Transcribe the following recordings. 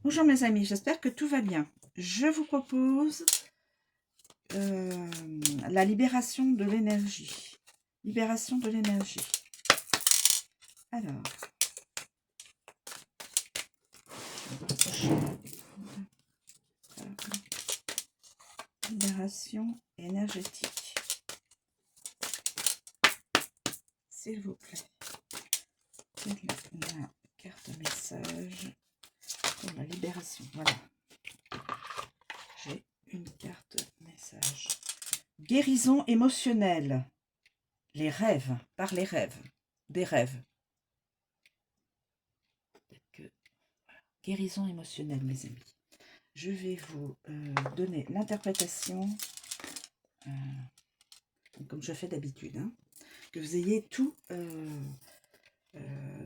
Bonjour mes amis, j'espère que tout va bien. Je vous propose la libération de l'énergie. Libération de l'énergie. Alors, libération énergétique. S'il vous plaît. La carte message pour la libération. Voilà. J'ai une carte message. Guérison émotionnelle. Les rêves, par les rêves. Des rêves. Guérison émotionnelle, mes amis. Je vais vous donner l'interprétation, comme je fais d'habitude, hein, que vous ayez tout,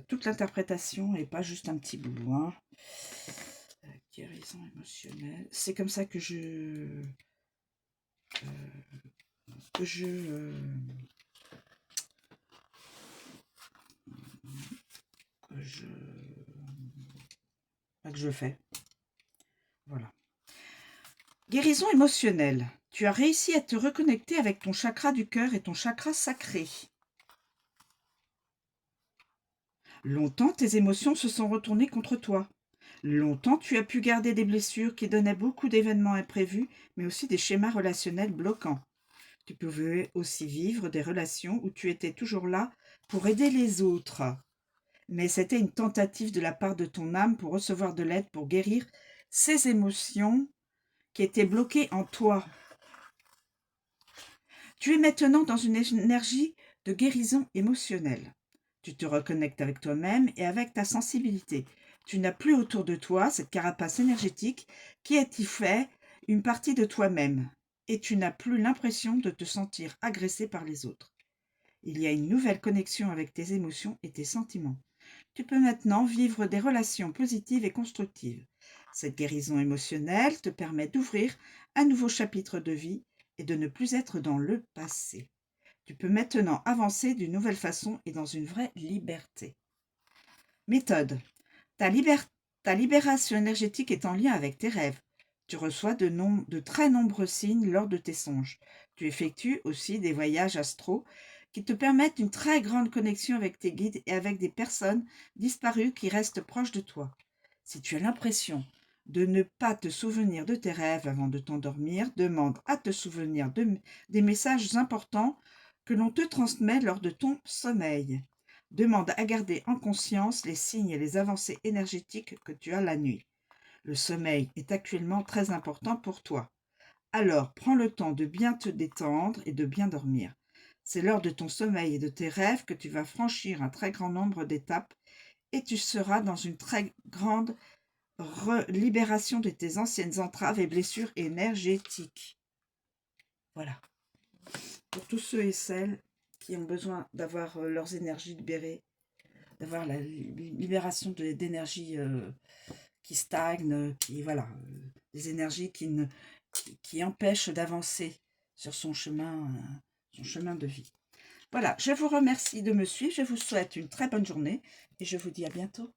toute l'interprétation et pas juste un petit bout. Hein. Guérison émotionnelle. C'est comme ça que je fais. Voilà. Guérison émotionnelle. Tu as réussi à te reconnecter avec ton chakra du cœur et ton chakra sacré. Longtemps, tes émotions se sont retournées contre toi. Longtemps, tu as pu garder des blessures qui donnaient beaucoup d'événements imprévus, mais aussi des schémas relationnels bloquants. Tu pouvais aussi vivre des relations où tu étais toujours là pour aider les autres. Mais c'était une tentative de la part de ton âme pour recevoir de l'aide pour guérir ces émotions qui étaient bloquées en toi. Tu es maintenant dans une énergie de guérison émotionnelle. Tu te reconnectes avec toi-même et avec ta sensibilité. Tu n'as plus autour de toi cette carapace énergétique qui est fait une partie de toi-même. Et tu n'as plus l'impression de te sentir agressé par les autres. Il y a une nouvelle connexion avec tes émotions et tes sentiments. Tu peux maintenant vivre des relations positives et constructives. Cette guérison émotionnelle te permet d'ouvrir un nouveau chapitre de vie et de ne plus être dans le passé. Tu peux maintenant avancer d'une nouvelle façon et dans une vraie liberté. Méthode. Ta libération énergétique est en lien avec tes rêves. Tu reçois de très nombreux signes lors de tes songes. Tu effectues aussi des voyages astraux qui te permettent une très grande connexion avec tes guides et avec des personnes disparues qui restent proches de toi. Si tu as l'impression de ne pas te souvenir de tes rêves avant de t'endormir, demande à te souvenir des messages importants que l'on te transmet lors de ton sommeil. Demande à garder en conscience les signes et les avancées énergétiques que tu as la nuit. Le sommeil est actuellement très important pour toi. Alors, prends le temps de bien te détendre et de bien dormir. C'est lors de ton sommeil et de tes rêves que tu vas franchir un très grand nombre d'étapes et tu seras dans une très grande libération de tes anciennes entraves et blessures énergétiques. Voilà. Pour tous ceux et celles qui ont besoin d'avoir leurs énergies libérées, d'avoir la libération d'énergie qui stagne, des énergies qui empêchent d'avancer sur son chemin de vie. Voilà, je vous remercie de me suivre, je vous souhaite une très bonne journée et je vous dis à bientôt.